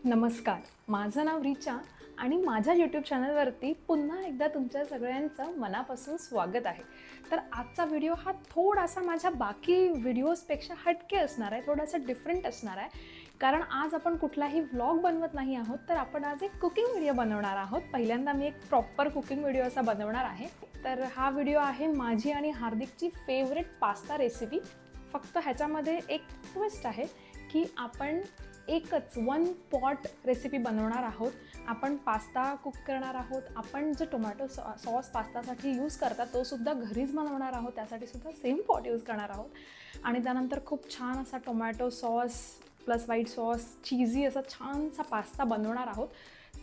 नमस्कार, माझं नाव रिचा आणि माझ्या यूट्यूब चॅनलवरती पुन्हा एकदा तुमच्या सगळ्यांचं मनापासून स्वागत आहे. तर आजचा व्हिडिओ हा थोडासा माझ्या बाकी व्हिडिओजपेक्षा हटके असणार आहे, थोडासा डिफरंट असणार आहे. कारण आज आपण कुठलाही व्लॉग बनवत नाही आहोत, तर आपण आज एक कुकिंग व्हिडिओ बनवणार आहोत. पहिल्यांदा मी एक प्रॉपर कुकिंग व्हिडिओ असा बनवणार आहे. तर हा व्हिडिओ आहे माझी आणि हार्दिकची फेवरेट पास्ता रेसिपी. फक्त ह्याच्यामध्ये एक ट्विस्ट आहे की आपण एकच वन पॉट रेसिपी बनवणार आहोत. आपण पास्ता कुक करणार आहोत. आपण जे टोमॅटो सॉस पास्तासाठी यूज करतात तो सुद्धा घरीच बनवणार आहोत. त्यासाठी सुद्धा सेम पॉट यूज करणार आहोत. आणि त्यानंतर खूप छान असा tomato sauce plus white sauce cheesy असा छानसा पास्ता बनवणार आहोत.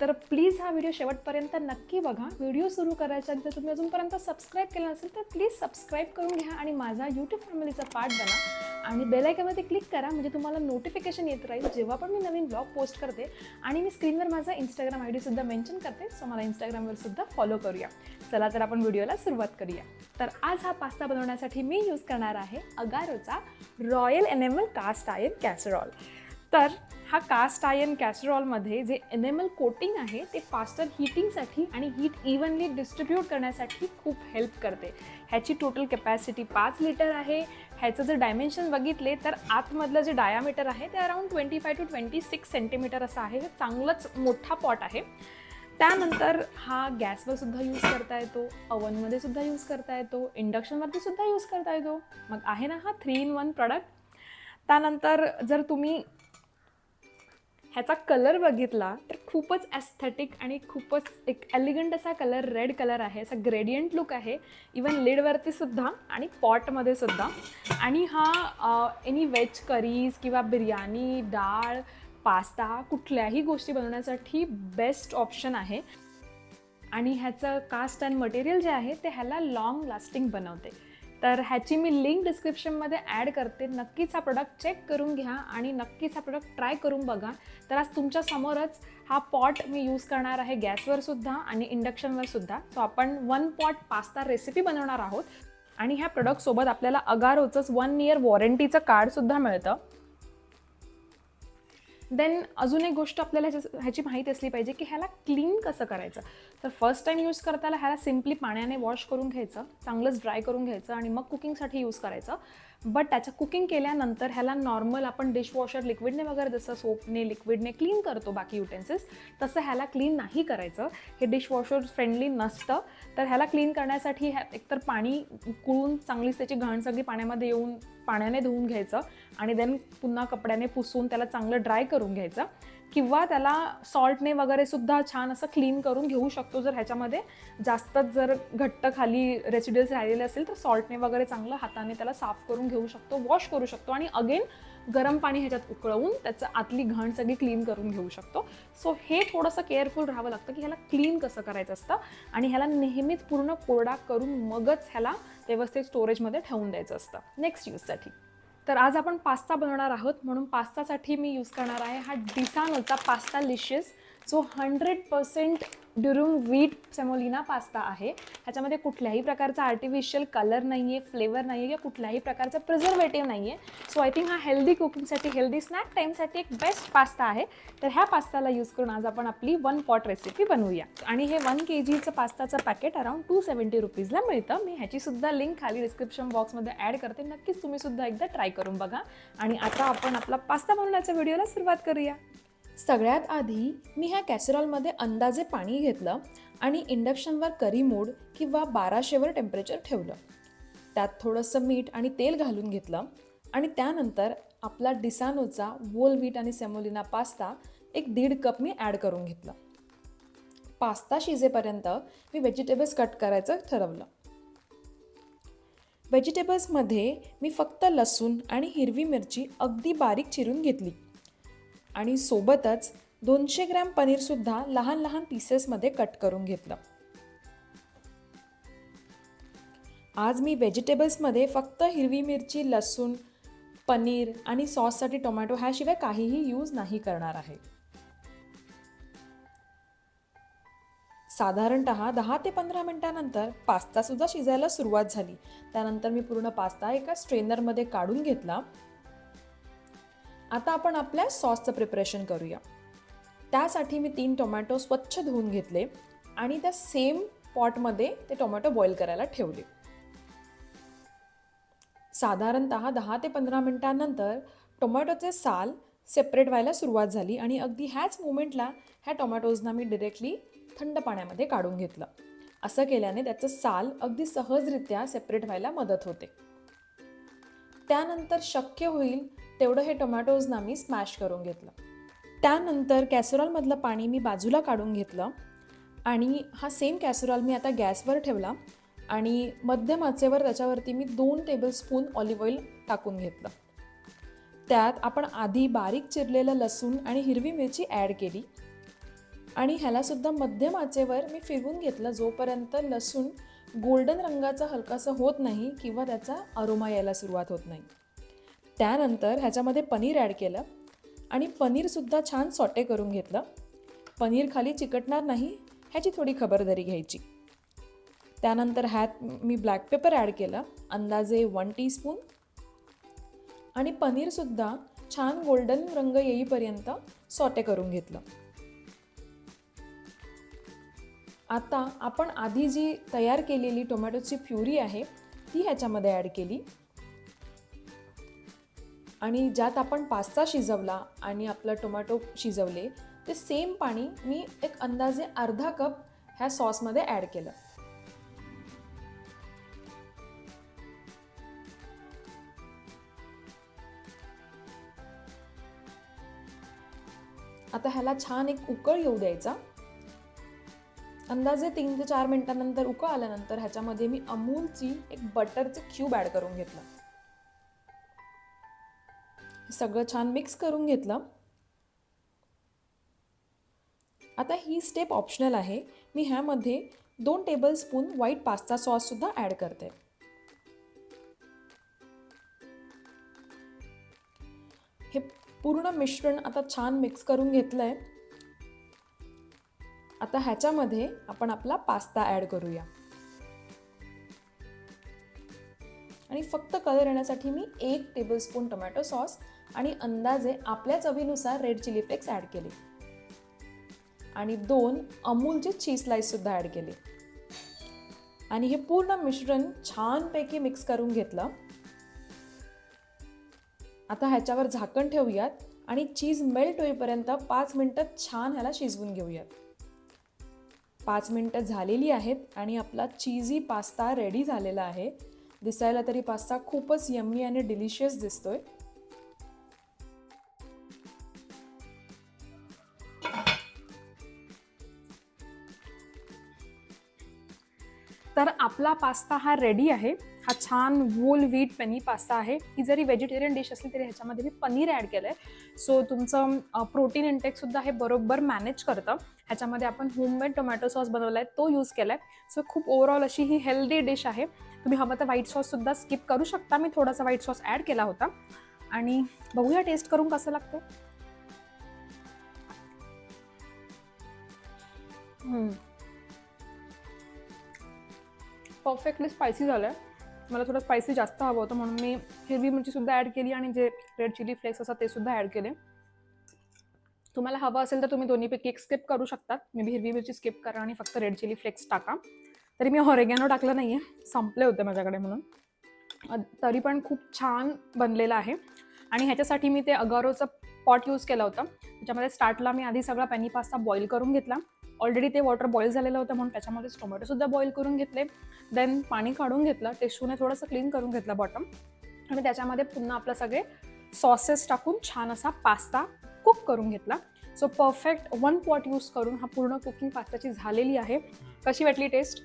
तर प्लीज हा व्हिडिओ शेवटपर्यंत नक्की बघा. व्हिडिओ सुरू करायच्या जर तुम्ही अजूनपर्यंत सबस्क्राईब केलं नसेल तर प्लीज सबस्क्राईब करून घ्या आणि माझा यूट्यूब फॅमिलीचा पार्ट बना आणि बेल आयकॉनवरती क्लिक करा, म्हणजे तुम्हाला नोटिफिकेशन येत राहील जेव्हा पण मी नवीन ब्लॉग पोस्ट करते. आणि मी स्क्रीनवर माझा इंस्टाग्राम ID सुद्धा मेन्शन करते, सो मला इंस्टाग्रामवर सुद्धा फॉलो करूया. चला तर आपण व्हिडिओला सुरुवात करूया. तर आज हा पास्ता बनवण्यासाठी मी यूज करणार आहे अगारोचा royal enamel caste iron casserole. तर हा कास्ट आयर्न कॅसरॉलमध्ये जे एनेमल कोटिंग आहे ते फास्टर हीटिंगसाठी आणि हीट इव्हनली डिस्ट्रीब्यूट करण्यासाठी खूप हेल्प करते. ह्याची टोटल कॅपॅसिटी 5 लिटर आहे. ह्याचं जर डायमेन्शन बघितले तर आतमधलं जे डायामीटर आहे ते अराउंड 25 to 26 सेंटीमीटर असं आहे. हे चांगलंच मोठा पॉट आहे. त्यानंतर हा गॅसवर सुद्धा यूज करता येतो, ओव्हनमध्ये सुद्धा यूज करता येतो, इंडक्शनवरती सुद्धा यूज करता येतो. मग आहे ना हा 3 in 1 प्रॉडक्ट. त्यानंतर जर तुम्ही ह्याचा कलर बघितला तर खूपच ॲस्थेटिक आणि खूपच एक एलिगंट असा कलर, रेड कलर आहे. असा ग्रेडियंट लुक आहे इवन लिडवरती सुद्धा आणि पॉटमध्ये सुद्धा. आणि हा एनी व्हेज करीज किंवा बिर्याणी, डाळ, पास्ता कुठल्याही गोष्टी बनवण्यासाठी बेस्ट ऑप्शन आहे. आणि ह्याचं कास्ट अँड मटेरियल जे आहे ते ह्याला लॉंग लास्टिंग बनवते. तर ह्याची मी लिंक डिस्क्रिप्शनमध्ये ॲड करते. नक्कीच हा प्रोडक्ट चेक करून घ्या आणि नक्कीच हा प्रोडक्ट ट्राय करून बघा. तर आज तुमच्या समोरच हा पॉट मी यूज करणार आहे गॅसवर सुद्धा आणि इंडक्शनवर सुद्धा. सो आपण 1 पॉट पास्ता रेसिपी बनवणार आहोत. आणि ह्या प्रोडक्टसोबत आपल्याला अगारोचंच 1 year वॉरंटीचं कार्डसुद्धा मिळतं. देन अजून एक गोष्ट आपल्याला ह्याची माहिती असली पाहिजे की ह्याला क्लीन कसं करायचं. तर फर्स्ट टाईम यूज करताना ह्याला सिम्पली पाण्याने वॉश करून घ्यायचं, चांगलंच ड्राय करून घ्यायचं आणि मग कुकिंगसाठी यूज करायचं. बट त्याचं कुकिंग केल्यानंतर ह्याला नॉर्मल आपण डिशवॉशर लिक्विडने वगैरे जसं सोपने लिक्विडने क्लीन करतो बाकी युटेन्सिल्स, तसं ह्याला क्लीन नाही करायचं. हे डिशवॉशर फ्रेंडली नसतं. तर ह्याला क्लीन करण्यासाठी एकतर पाणी उकळून चांगलीच त्याची घाण सगळी पाण्यामध्ये येऊन पाण्याने धुवून घ्यायचं आणि देन पुन्हा कपड्याने पुसून त्याला चांगलं ड्राय करून घ्यायचं. किंवा त्याला सॉल्टने वगैरे सुद्धा छान असं क्लीन करून घेऊ शकतो. जर ह्याच्यामध्ये जास्तच जर घट्ट खाली रेसिड्युअल्स राहिलेले असेल तर सॉल्टने वगैरे चांगलं हाताने त्याला साफ करून घेऊ शकतो, वॉश करू शकतो आणि अगेन गरम पाणी ह्याच्यात उकळवून त्याचं आतली घाण सगळी क्लीन करून घेऊ शकतो. सो हे थोडंसं केअरफुल राहावं लागतं की ह्याला क्लीन कसं करायचं असतं आणि ह्याला नेहमीच पूर्ण कोरडा करून मगच ह्याला व्यवस्थित स्टोरेजमध्ये ठेवून द्यायचं असतं नेक्स्ट यूजसाठी. तर आज आपण पास्ता बनवणार आहोत, म्हणून पास्तासाठी मी यूज करणार आहे हा डिसानोचा पास्ता लिशियस, जो 100% ड्युरुम व्हीट सेमोलिना पास्ता आहे. ह्याच्यामध्ये कुठल्याही प्रकारचा आर्टिफिशियल कलर नाही आहे, फ्लेवर नाही आहे किंवा कुठल्याही प्रकारचा प्रिझर्वेटिव्ह नाही आहे. सो आय थिंक हा हेल्दी कुकिंगसाठी, हेल्दी स्नॅक टाईमसाठी एक बेस्ट पास्ता आहे. तर ह्या पास्ताला यूज करून आज आपण आपली 1 पॉट रेसिपी बनवूया. आणि हे 1 kgचं पास्ताचं पॅकेट अराउंड 270 रुपीजला मिळतं. मी ह्याचीसुद्धा लिंक खाली डिस्क्रिप्शन बॉक्समध्ये ॲड करते. नक्कीच तुम्ही सुद्धा एकदा ट्राय करून बघा. आणि आता आपण आपला पास्ता बनवण्याच्या व्हिडिओला सुरुवात करूया. सगळ्यात आधी मी ह्या कॅसरॉलमध्ये अंदाजे पाणी घेतलं आणि इंडक्शनवर करी मोड किंवा 1200वर टेम्परेचर ठेवलं. त्यात थोडंसं मीठ आणि तेल घालून घेतलं आणि त्यानंतर आपला डिसानोचा होल व्हीट आणि सेमोलिना पास्ता एक 1.5 कप मी ॲड करून घेतलं. पास्ता शिजेपर्यंत मी व्हेजिटेबल्स कट करायचं ठरवलं. व्हेजिटेबल्समध्ये मी फक्त लसूण आणि हिरवी मिरची अगदी बारीक चिरून घेतली आणि सोबतच 200 ग्रॅम पनीरसुद्धा लहान लहान पीसेसमध्ये कट करून घेतलं. आज मी व्हेजिटेबल्समध्ये फक्त हिरवी मिरची, लसूण, पनीर आणि सॉससाठी टोमॅटो ह्याशिवाय काहीही यूज नाही करणार आहे. साधारणतः 10 ते 15 मिनिटांनंतर पास्तासुद्धा शिजायला सुरुवात झाली. त्यानंतर मी पूर्ण पास्ता एका स्ट्रेनरमध्ये काढून घेतला. आता आपण आपल्या सॉसचं प्रिपरेशन करूया. त्यासाठी मी 3 टोमॅटो स्वच्छ धुवून घेतले आणि त्या सेम पॉटमध्ये ते टोमॅटो बॉईल करायला ठेवले. साधारणतः 10 ते 15 मिनिटांनंतर टोमॅटोचे साल सेपरेट व्हायला सुरुवात झाली आणि अगदी ह्याच मोमेंटला ह्या टोमॅटोजना मी डिरेक्टली थंड पाण्यामध्ये काढून घेतलं. असं केल्याने त्याचं साल अगदी सहजरित्या सेपरेट व्हायला मदत होते. त्यानंतर शक्य होईल तेवढं हे टोमॅटोजना मी स्मॅश करून घेतलं. त्यानंतर कॅसरॉलमधलं पाणी मी बाजूला काढून घेतलं आणि हा सेम कॅसरॉल मी आता गॅसवर ठेवला आणि मध्यम आचेवर त्याच्यावरती मी 2 टेबलस्पून ऑलिव्ह ऑइल टाकून घेतलं. त्यात आपण आधी बारीक चिरलेलं लसूण आणि हिरवी मिरची ॲड केली आणि ह्यालासुद्धा मध्यम आचेवर मी फिरवून घेतलं जोपर्यंत लसूण गोल्डन रंगाचा हलकासा होत नाही किंवा त्याचा अरोमा यायला सुरुवात होत नाही. त्यानंतर ह्याच्यामध्ये पनीर ॲड केलं आणि पनीरसुद्धा छान सॉटे करून घेतलं. पनीर खाली चिकटणार नाही ह्याची थोडी खबरदारी घ्यायची. त्यानंतर ह्यात मी ब्लॅक पेपर ॲड केलं अंदाजे 1 टीस्पून आणि पनीरसुद्धा छान गोल्डन रंग येईपर्यंत सॉटे करून घेतलं. आता आपण आधी जी तयार केलेली टोमॅटोची प्युरी आहे ती ह्याच्यामध्ये ॲड केली आणि ज्यात आपण पास्ता शिजवला आणि आपलं टोमॅटो शिजवले ते सेम पाणी मी एक अंदाजे अर्धा कप ह्या सॉसमध्ये ॲड केलं. आता ह्याला छान एक उकळ येऊ द्यायचा. अंदाजे 3 ते 4 मिनिटांनंतर उकळ आल्यानंतर ह्याच्यामध्ये मी अमूलची एक बटरचे क्यूब ॲड करून घेतलं. हे सगळं छान मिक्स करून घेतलं. आता ही स्टेप ऑप्शनल आहे. मी ह्यामध्ये 2 टेबलस्पून व्हाईट पास्ता सॉससुद्धा ॲड करते. हे पूर्ण मिश्रण आता छान मिक्स करून घेतलं आहे. आता ह्याच्यामध्ये आपण आपला पास्ता ॲड करूया आणि फक्त कलर येण्यासाठी मी 1 टेबलस्पून टोमॅटो सॉस आणि अंदाजे आपल्या चवीनुसार रेड चिली फ्लेक्स ॲड केले आणि 2 अमूलचे चीज स्लाइससुद्धा ॲड केले आणि हे पूर्ण मिश्रण छानपैकी मिक्स करून घेतलं. आता ह्याच्यावर झाकण ठेवूयात आणि चीज मेल्ट होईपर्यंत 5 मिनिटं छान ह्याला शिजवून घेऊयात. 5 मिनिटं झालेली आहेत आणि आपला चीजी पास्ता रेडी झालेला आहे. दिसायला तरी पास्ता खूपच यम्मी आणि डिलिशियस दिसतोय. तर आपला पास्ता हा रेडी आहे. हा छान होल व्हीट पेनी पास्ता आहे. ही जरी व्हेजिटेरियन डिश असली तरी ह्याच्यामध्ये मी पनीर ॲड केलं आहे. सो तुमचं प्रोटीन इंटेकसुद्धा हे बरोबर मॅनेज करतं. ह्याच्यामध्ये आपण होममेड टोमॅटो सॉस बनवला आहे तो यूज केला आहे. सो खूप ओव्हरऑल अशी ही हेल्दी डिश आहे. तुम्ही हवं तर व्हाईट सॉससुद्धा स्किप करू शकता. मी थोडासा व्हाईट सॉस ॲड केला होता आणि बघूया टेस्ट करून कसं लागतं. परफेक्टली स्पायसी झालं आहे. मला थोडं स्पायसी जास्त हवं होतं म्हणून मी हिरवी मिरचीसुद्धा ॲड केली आणि जे रेड चिली फ्लेक्स असतात ते सुद्धा ॲड केले. तुम्हाला हवं असेल तर तुम्ही दोन्हीपैकी एक स्किप करू शकतात. मी हिरवी मिरची स्किप करा आणि फक्त रेड चिली फ्लेक्स टाका. तरी मी ऑरेगॅनो टाकलं नाही आहे, संपले होते माझ्याकडे म्हणून. तरी पण खूप छान बनलेलं आहे आणि ह्याच्यासाठी मी ते अगारोचं पॉट यूज केलं होतं. त्याच्यामध्ये स्टार्टला मी आधी सगळा पेनी पास्ता बॉईल करून घेतला. ऑलरेडी ते वॉटर बॉईल झालेलं होतं म्हणून त्याच्यामध्येच टोमॅटोसुद्धा बॉईल करून घेतले. देन पाणी काढून घेतलं, टिश्यूने थोडंसं क्लीन करून घेतलं बॉटम आणि त्याच्यामध्ये पुन्हा आपलं सगळे सॉसेस टाकून छान असा पास्ता कुक करून घेतला. सो परफेक्ट 1 पॉट यूज करून हा पूर्ण कुकिंग पास्ताची झालेली आहे. कशी वाटली टेस्ट?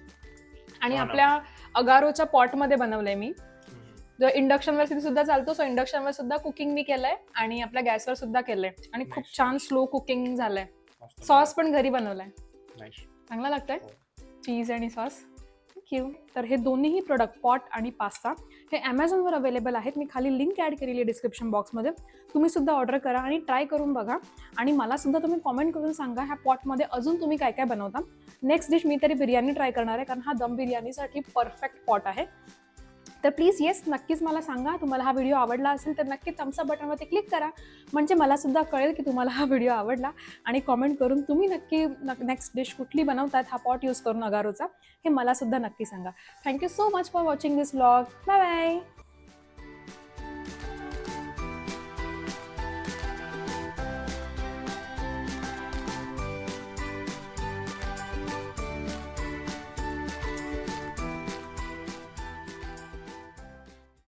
आणि आपल्या अगारोच्या पॉटमध्ये बनवलंय मी. जो इंडक्शनवर सुद्धा चालतो, सो इंडक्शनवर सुद्धा कुकिंग मी केलंय आणि आपल्या गॅसवर सुद्धा केलंय आणि खूप छान स्लो कुकिंग झालंय. सॉस पण घरी बनवलाय. चांगला लागतंय चीज आणि सॉस. थँक्यू. तर हे दोन्हीही प्रोडक्ट पॉट आणि पास्ता हे ॲमेझॉनवर अवेलेबल आहेत. मी खाली लिंक ॲड केलेली आहे डिस्क्रिप्शन बॉक्समध्ये. तुम्ही सुद्धा ऑर्डर करा आणि ट्राय करून बघा आणि मला सुद्धा तुम्ही कॉमेंट करून सांगा ह्या पॉटमध्ये अजून तुम्ही काय काय बनवता. नेक्स्ट डिश मी तरी बिर्याणी ट्राय करणार आहे कारण हा दम बिर्याणीसाठी परफेक्ट पॉट आहे. तर प्लीज येस नक्कीच मला सांगा, तुम्हाला हा व्हिडिओ आवडला असेल तर नक्की थम्स अप बटनवरती क्लिक करा, म्हणजे मलासुद्धा कळेल की तुम्हाला हा व्हिडिओ आवडला. आणि कॉमेंट करून तुम्ही नक्की नेक्स्ट डिश कुठली बनवतात हा पॉट यूज करून अगारोचा, हे मलासुद्धा नक्की सांगा. Thank you so much for watching this vlog. Bye bye.